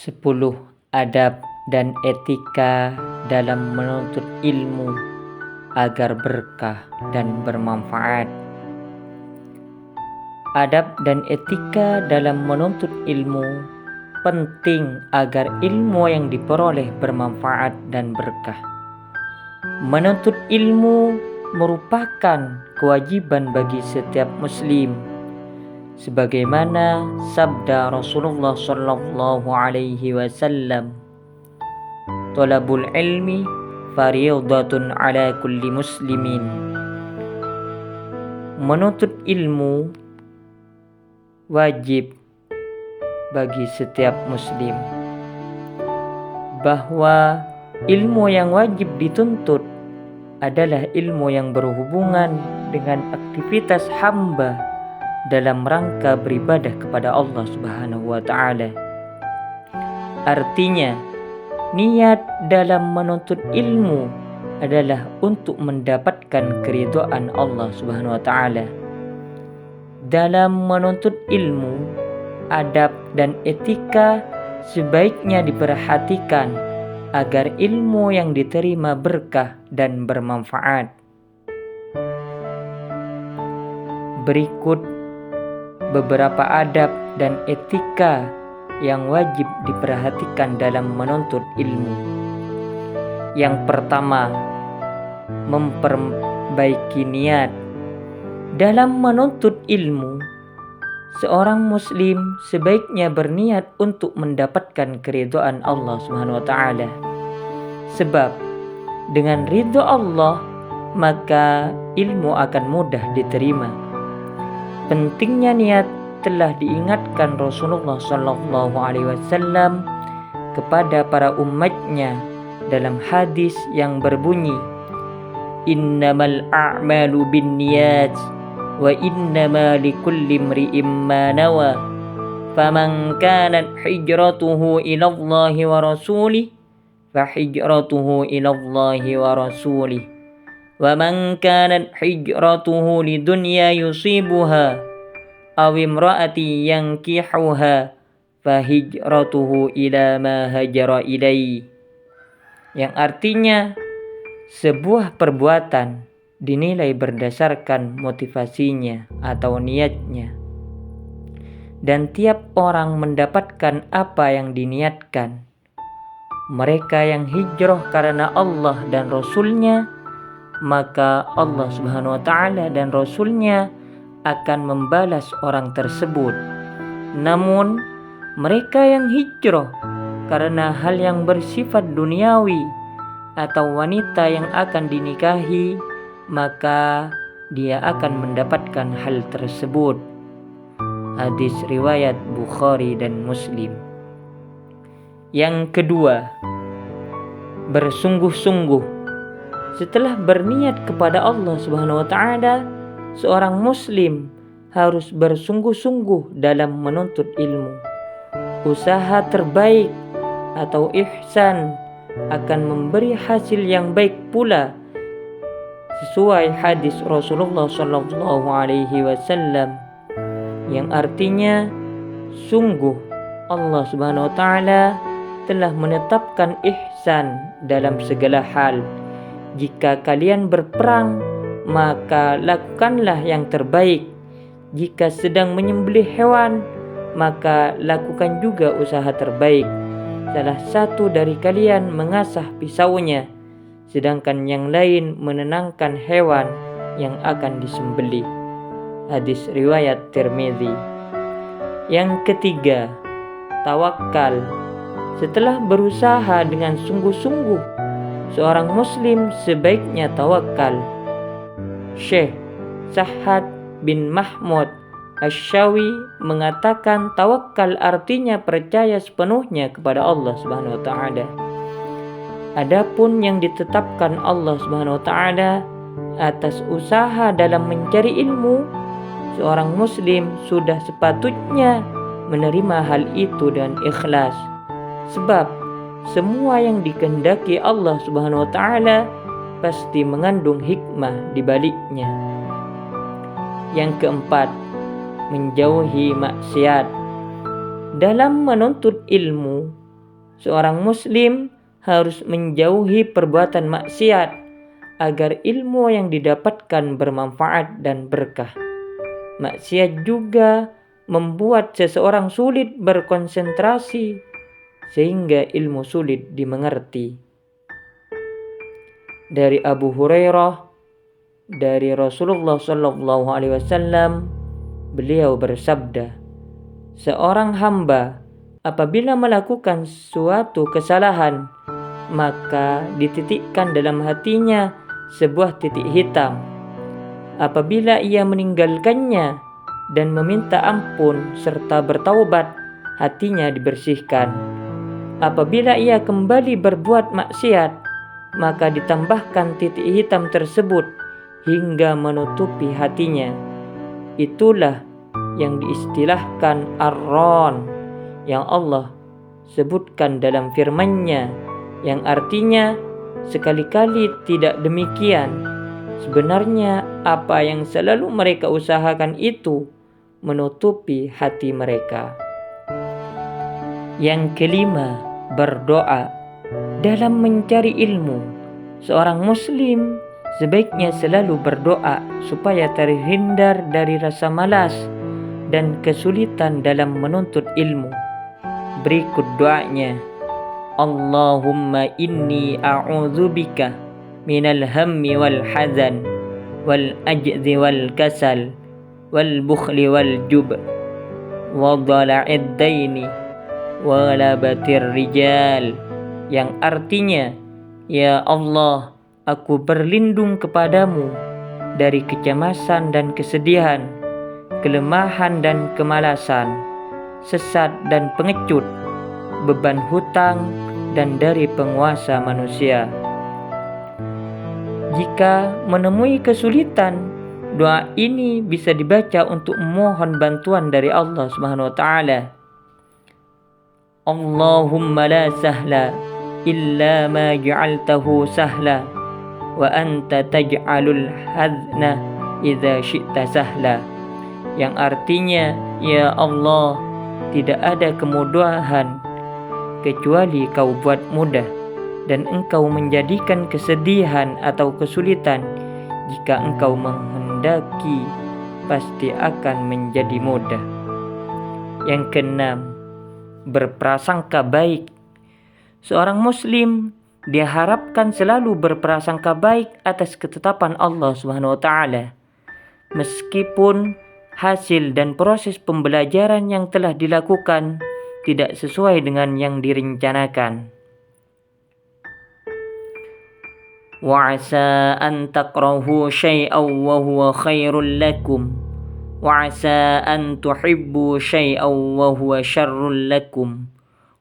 10 adab dan etika dalam menuntut ilmu agar berkah dan bermanfaat. Adab dan etika dalam menuntut ilmu penting agar ilmu yang diperoleh bermanfaat dan berkah. Menuntut ilmu merupakan kewajiban bagi setiap muslim, sebagaimana sabda Rasulullah sallallahu alaihi wasallam, "Thalabul ilmi fariidatun ala kulli muslimin." Menuntut ilmu wajib bagi setiap muslim, bahwa ilmu yang wajib dituntut adalah ilmu yang berhubungan dengan aktivitas hamba dalam rangka beribadah kepada Allah Subhanahu wa taala. Artinya, niat dalam menuntut ilmu adalah untuk mendapatkan keridhaan Allah Subhanahu wa taala. Dalam menuntut ilmu, adab dan etika sebaiknya diperhatikan agar ilmu yang diterima berkah dan bermanfaat. Berikut beberapa adab dan etika yang wajib diperhatikan dalam menuntut ilmu. Yang pertama, memperbaiki niat. Dalam menuntut ilmu, seorang muslim sebaiknya berniat untuk mendapatkan keridhaan Allah Subhanahu wa taala. Sebab dengan ridha Allah, maka ilmu akan mudah diterima. Pentingnya niat telah diingatkan Rasulullah sallallahu alaihi wasallam kepada para umatnya dalam hadis yang berbunyi, "Innamal a'malu binniyat wa innama likulli imri'in ma nawa. Faman kanat hijratuhu ila Allah wa rasulih fa hijratuhu ila Allah wa rasulih. Wa man kanat hijratuhu lidunya yusibuha aw imra'ati yankihuha fa hijratuhu ila ma hajara ilaihi." Yang artinya, sebuah perbuatan dinilai berdasarkan motivasinya atau niatnya, dan tiap orang mendapatkan apa yang diniatkan. Mereka yang hijrah karena Allah dan Rasulnya, maka Allah Subhanahu wa ta'ala dan Rasulnya akan membalas orang tersebut. Namun mereka yang hijrah karena hal yang bersifat duniawi atau wanita yang akan dinikahi, maka dia akan mendapatkan hal tersebut. Hadis riwayat Bukhari dan Muslim. Yang kedua, bersungguh-sungguh. Setelah berniat kepada Allah Subhanahu wa taala, seorang muslim harus bersungguh-sungguh dalam menuntut ilmu. Usaha terbaik atau ihsan akan memberi hasil yang baik pula, sesuai hadis Rasulullah sallallahu alaihi wasallam yang artinya, sungguh Allah Subhanahu wa taala telah menetapkan ihsan dalam segala hal. Jika kalian berperang, maka lakukanlah yang terbaik. Jika sedang menyembelih hewan, maka lakukan juga usaha terbaik. Salah satu dari kalian mengasah pisaunya, sedangkan yang lain menenangkan hewan yang akan disembelih. Hadis riwayat Tirmidzi. Yang ketiga, tawakal. Setelah berusaha dengan sungguh-sungguh, seorang muslim sebaiknya tawakal. Syekh Sahad bin Mahmud Asy-Syawi mengatakan tawakal artinya percaya sepenuhnya kepada Allah Subhanahu wa taala. Adapun yang ditetapkan Allah Subhanahu wa taala atas usaha dalam mencari ilmu, seorang muslim sudah sepatutnya menerima hal itu dengan ikhlas. Sebab semua yang dikehendaki Allah Subhanahu wa taala pasti mengandung hikmah di baliknya. Yang keempat, menjauhi maksiat. Dalam menuntut ilmu, Seorang muslim harus menjauhi perbuatan maksiat agar ilmu yang didapatkan bermanfaat dan berkah. Maksiat juga membuat seseorang sulit berkonsentrasi sehingga ilmu sulit dimengerti. Dari Abu Hurairah, dari Rasulullah SAW, beliau bersabda, seorang hamba apabila melakukan suatu kesalahan, maka dititikkan dalam hatinya sebuah titik hitam. Apabila ia meninggalkannya dan meminta ampun serta bertaubat, hatinya dibersihkan. Apabila ia kembali berbuat maksiat, maka ditambahkan titik hitam tersebut hingga menutupi hatinya. Itulah yang diistilahkan ar-ron yang Allah sebutkan dalam firman-Nya, yang artinya sekali-kali tidak demikian. Sebenarnya apa yang selalu mereka usahakan itu menutupi hati mereka. Yang kelima, berdoa. Dalam mencari ilmu, seorang muslim sebaiknya selalu berdoa supaya terhindar dari rasa malas dan kesulitan dalam menuntut ilmu. Berikut doanya. Allahumma inni a'udzubika minal hammi wal hazan wal ajzi wal kasal wal bukhli wal jub wa dhala'id daini wa labatir rijal, yang artinya, ya Allah, aku berlindung kepadamu dari kecemasan dan kesedihan, kelemahan dan kemalasan, sesat dan pengecut, beban hutang, dan dari penguasa manusia. Jika menemui kesulitan, doa ini bisa dibaca untuk memohon bantuan dari Allah Subhanahu wa taala. Allahumma la sahla illa ma ja'altahu sahla wa anta taj'alul hazna idza syi'ta sahla, yang artinya, ya Allah, tidak ada kemudahan kecuali Kau buat mudah, dan Engkau menjadikan kesedihan atau kesulitan jika Engkau menghendaki pasti akan menjadi mudah. Yang keenam, berprasangka baik. Seorang muslim diharapkan selalu berprasangka baik atas ketetapan Allah Subhanahu wa taala. Meskipun hasil dan proses pembelajaran yang telah dilakukan tidak sesuai dengan yang direncanakan. Wa 'asa an takrahu syai'aw wa huwa khairul lakum wa 'asa an tuhibbu syai'aw wa huwa syarrul lakum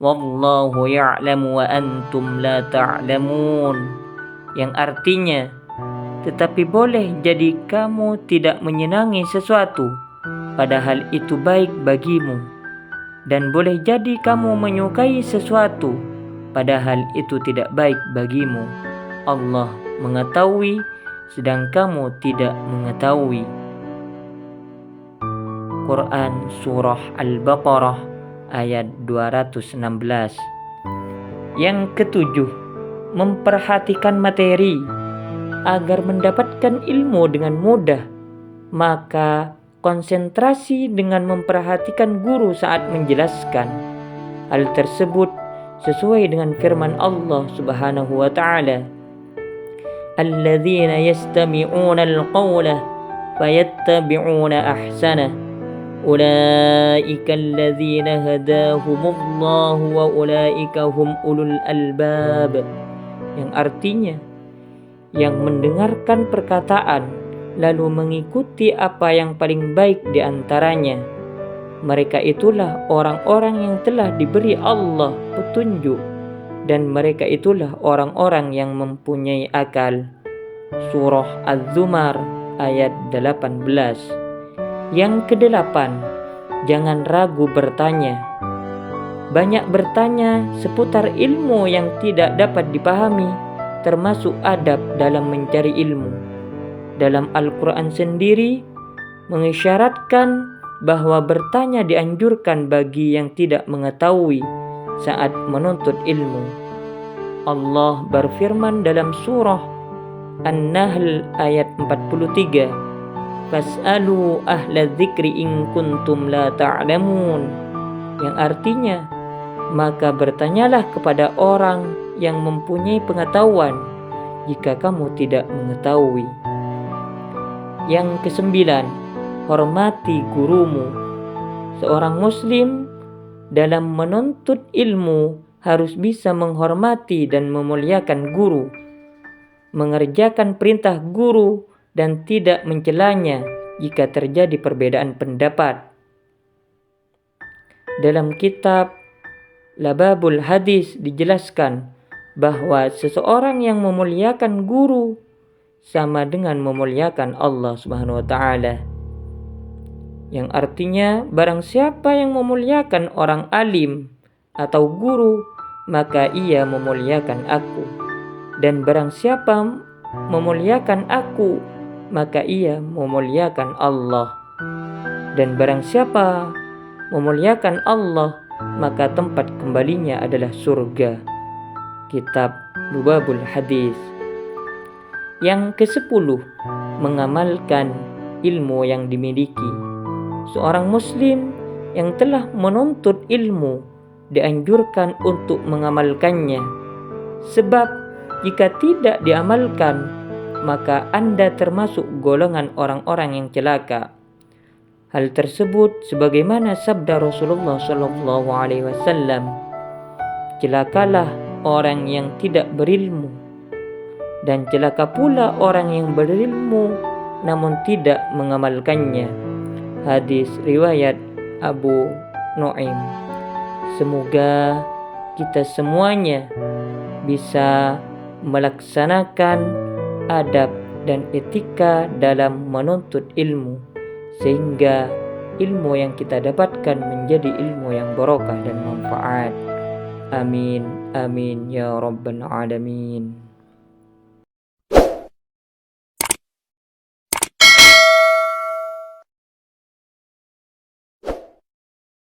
wallahu ya'lamu wa antum la ta'lamun, yang artinya, tetapi boleh jadi kamu tidak menyenangi sesuatu padahal itu baik bagimu, dan boleh jadi kamu menyukai sesuatu padahal itu tidak baik bagimu. Allah mengetahui sedang kamu tidak mengetahui. Quran Surah Al-Baqarah ayat 216. Yang ketujuh, memperhatikan materi. Agar mendapatkan ilmu dengan mudah, maka konsentrasi dengan memperhatikan guru saat menjelaskan. Hal tersebut sesuai dengan firman Allah Subhanahu wa taala, alladzina yastami'una al-qawla fayattabi'una ahsanah ulaika alladzina hadahumullahu wa ulaika hum ulul albab, yang artinya, yang mendengarkan perkataan lalu mengikuti apa yang paling baik di antaranya, mereka itulah orang-orang yang telah diberi Allah petunjuk, dan mereka itulah orang-orang yang mempunyai akal. Surah Az-Zumar ayat 18. Yang kedelapan, jangan ragu bertanya. Banyak bertanya seputar ilmu yang tidak dapat dipahami, termasuk adab dalam mencari ilmu. Dalam Al-Quran sendiri mengisyaratkan bahwa bertanya dianjurkan bagi yang tidak mengetahui, saat menuntut ilmu. Allah berfirman dalam surah An-Nahl ayat 43, "Fas'alu ahla dzikri in kuntum la ta'lamun." Yang artinya, maka bertanyalah kepada orang yang mempunyai pengetahuan jika kamu tidak mengetahui. Yang kesembilan, hormati gurumu. Seorang muslim dalam menuntut ilmu harus bisa menghormati dan memuliakan guru, mengerjakan perintah guru dan tidak mencelanya jika terjadi perbedaan pendapat. Dalam kitab Lababul Hadis dijelaskan bahwa seseorang yang memuliakan guru sama dengan memuliakan Allah Subhanahu wa taala. Yang artinya, barang siapa yang memuliakan orang alim atau guru, maka ia memuliakan aku. Dan barang siapa memuliakan aku, maka ia memuliakan Allah. Dan barang siapa memuliakan Allah, maka tempat kembalinya adalah surga. Kitab Lubabul Hadis. Yang ke-10, mengamalkan ilmu yang dimiliki. Seorang muslim yang telah menuntut ilmu dianjurkan untuk mengamalkannya. Sebab jika tidak diamalkan, maka Anda termasuk golongan orang-orang yang celaka. Hal tersebut sebagaimana sabda Rasulullah SAW, "Celakalah orang yang tidak berilmu, dan celaka pula orang yang berilmu namun tidak mengamalkannya." Hadis riwayat Abu Nuaim. Semoga kita semuanya bisa melaksanakan adab dan etika dalam menuntut ilmu, sehingga ilmu yang kita dapatkan menjadi ilmu yang barokah dan manfaat. Amin, amin ya rabbal alamin.